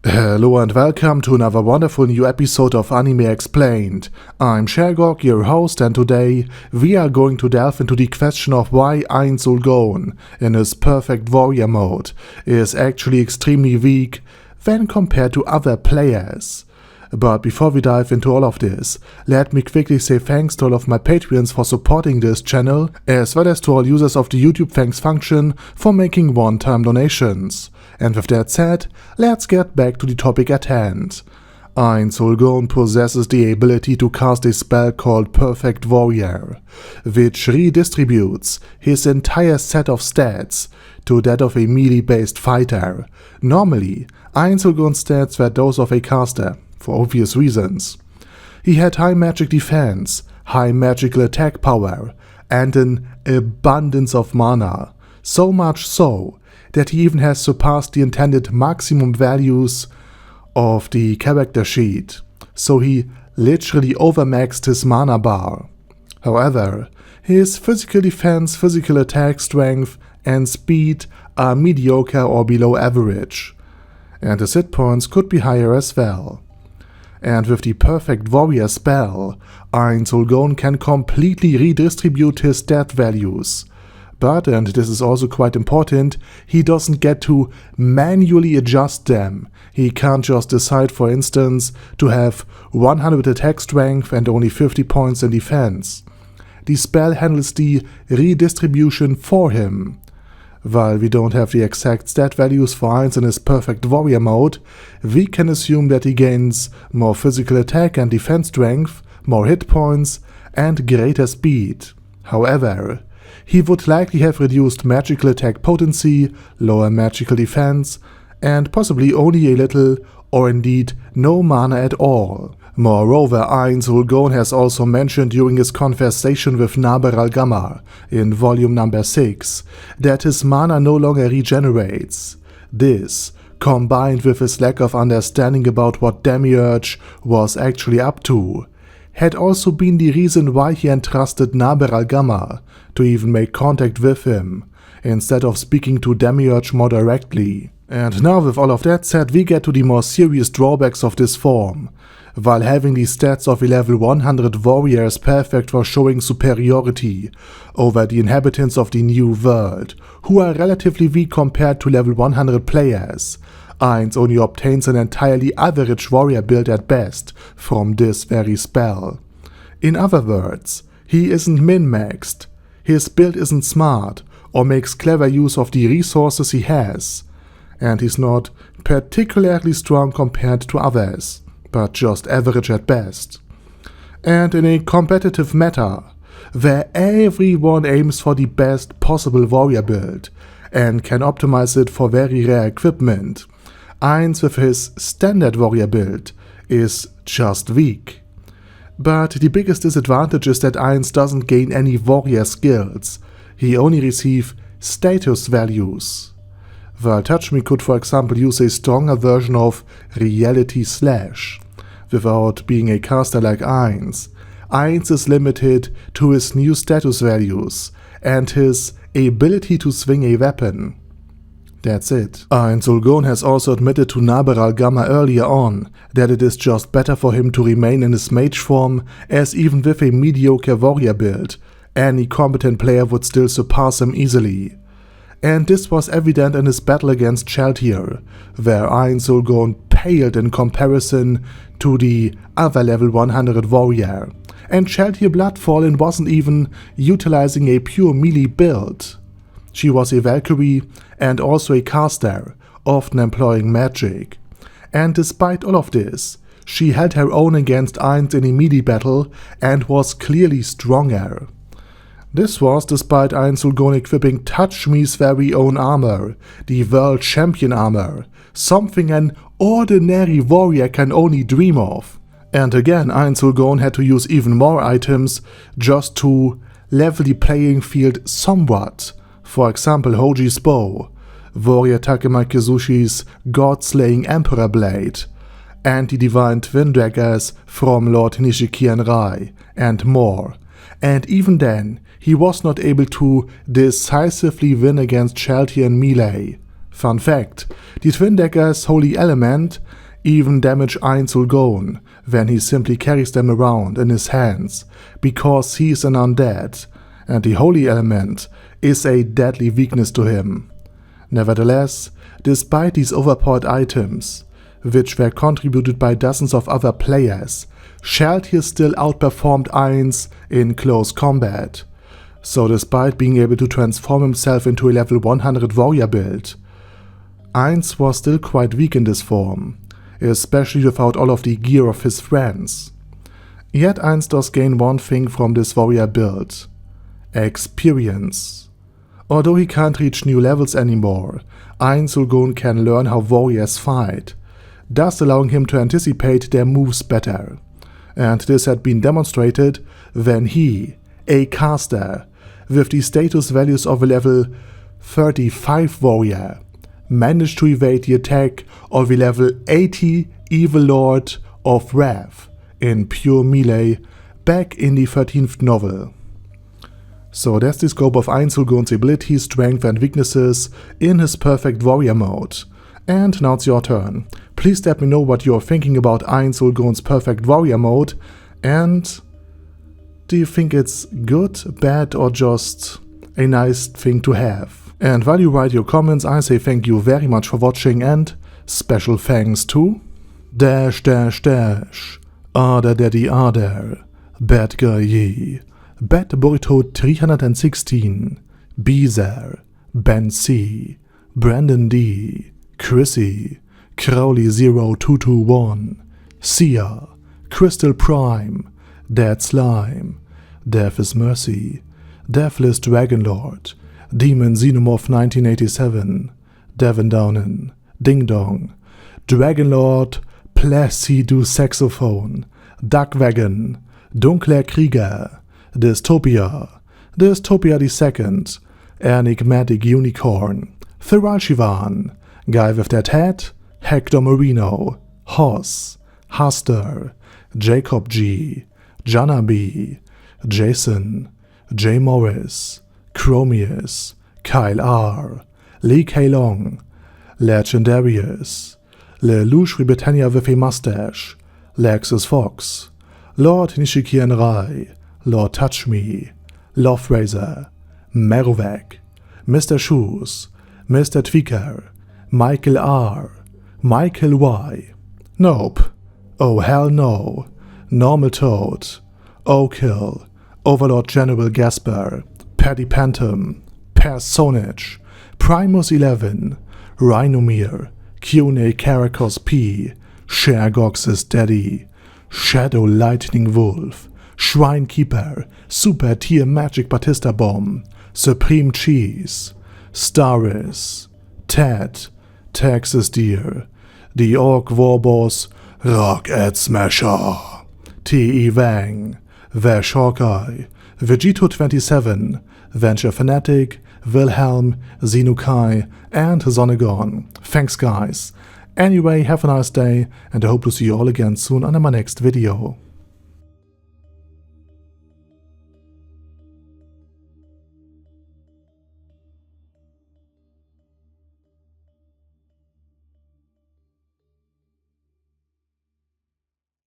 Hello and welcome to another wonderful new episode of Anime Explained. I'm Shergog, your host, and today we are going to delve into the question of why Ainz Ooal in his perfect warrior mode is actually extremely weak when compared to other players. But before we dive into all of this, let me quickly say thanks to all of my Patreons for supporting this channel, as well as to all users of the YouTube thanks function for making one-time donations. And with that said, let's get back to the topic at hand. Ainz Ooal possesses the ability to cast a spell called Perfect Warrior, which redistributes his entire set of stats to that of a melee-based fighter. Normally, Ainz Ooal's stats were those of a caster, for obvious reasons. He had high magic defense, high magical attack power, and an abundance of mana, so much so that he even has surpassed the intended maximum values of the character sheet, so he literally overmaxed his mana bar. However, his physical defense, physical attack, strength, and speed are mediocre or below average, and his hit points could be higher as well. And with the Perfect Warrior spell, Ainz Ooal can completely redistribute his stat values. But, and this is also quite important, he doesn't get to manually adjust them. He can't just decide, for instance, to have 100 attack strength and only 50 points in defense. The spell handles the redistribution for him. While we don't have the exact stat values for Ainz in his Perfect Warrior mode, we can assume that he gains more physical attack and defense strength, more hit points, and greater speed. However, he would likely have reduced magical attack potency, lower magical defense, and possibly only a little or indeed no mana at all. Moreover, Ainz Ooal has also mentioned during his conversation with Naber in volume number 6 that his mana no longer regenerates. This, combined with his lack of understanding about what Demiurge was actually up to, had also been the reason why he entrusted Naber to even make contact with him, instead of speaking to Demiurge more directly. And now with all of that said, we get to the more serious drawbacks of this form. While having the stats of a level 100 warrior is perfect for showing superiority over the inhabitants of the New World, who are relatively weak compared to level 100 players, Ainz only obtains an entirely average warrior build at best from this very spell. In other words, he isn't min-maxed, his build isn't smart or makes clever use of the resources he has, and he's not particularly strong compared to others, but just average at best. And in a competitive meta, where everyone aims for the best possible warrior build and can optimize it for very rare equipment, Ainz with his standard warrior build is just weak. But the biggest disadvantage is that Ainz doesn't gain any warrior skills, he only receives status values. While Touch Me could for example use a stronger version of Reality Slash, without being a caster like Ainz, Ainz is limited to his new status values and his ability to swing a weapon. That's it. Ainz Ooal has also admitted to Naber earlier on that it is just better for him to remain in his mage form, as even with a mediocre warrior build, any competent player would still surpass him easily. And this was evident in his battle against Sheltier, where Ainz Ooal paled in comparison to the other level 100 warrior, and Sheltier Bloodfallen wasn't even utilizing a pure melee build. She was a Valkyrie and also a caster, often employing magic. And despite all of this, she held her own against Ainz in a melee battle and was clearly stronger. This was despite Ainz Ooal equipping Touch Me's very own armor, the World Champion armor, something an ordinary warrior can only dream of. And again, Ainz Ooal had to use even more items just to level the playing field somewhat. For example, Hoji's bow, warrior Takema Kizushi's god-slaying Emperor blade, and the divine twin daggers from Lord Nishikian Rai, and more. And even then, he was not able to decisively win against Sheltier in melee. Fun fact, die Twin Daggers Holy Element even damage Ainz Ooal when he simply carries them around in his hands, because he's an undead, and the Holy Element is a deadly weakness to him. Nevertheless, despite these overpowered items, which were contributed by dozens of other players, Shalltear still outperformed Ainz in close combat. So despite being able to transform himself into a level 100 warrior build, Ainz was still quite weak in this form, especially without all of the gear of his friends. Yet Ainz does gain one thing from this warrior build: experience. Although he can't reach new levels anymore, Ainz Ooal can learn how warriors fight, thus allowing him to anticipate their moves better. And this had been demonstrated when he, a caster, with the status values of a level 35 warrior, managed to evade the attack of a level 80 Overlord of Wrath in pure melee back in the 13th novel. So that's the scope of Ainz Ooal's abilities, strength and weaknesses in his perfect warrior mode. And now it's your turn. Please let me know what you're thinking about Ainz Ooal's perfect warrior mode, and do you think it's good, bad, or just a nice thing to have? And while you write your comments, I say thank you very much for watching, and special thanks to Arder Daddy Arder, Bad Guy Ye, Bad Burrito 316, Beezer, Ben C, Brandon D, Chrissy, Crowley 0221, Sia, Crystal Prime, Dead Slime, Death is Mercy, Deathless Dragonlord, Demon Xenomorph 1987, Devin Downen, Ding Dong, Dragonlord, Placidu Saxophone, Duckwagon, Dunkler Krieger, Dystopia II, Enigmatic Unicorn, Thiralshivan, Guy with That Hat, Hector Marino, Hoss, Haster, Jacob G, Jana B, Jason, J. Morris, Chromius, Kyle R, Lee K. Long, Legendarius, Lelouch Britannia with a Mustache, Lexus Fox, Lord Nishikian Rai, Lord Touch Me, Love Razor, Merovec, Mr. Shoes, Mr. Tweaker, Michael R, Michael Y, Nope, Oh Hell No, Normal Toad, Okill, Overlord General Gasper, Paddy Pantom, Personage, Primus 11, Rhinomere, Cune Caracos P, Shergox's Daddy, Shadow Lightning Wolf, Shrinekeeper, Super Tier Magic Batista Bomb, Supreme Cheese, Staris, Ted, Texas Deer, The Orc Warboss, Rocket Smasher, T.E. Wang, Vash Hawkeye, Vegito 27, Venture Fanatic, Wilhelm, Xenukai, and Zonagon. Thanks guys. Anyway, have a nice day, and I hope to see you all again soon on my next video.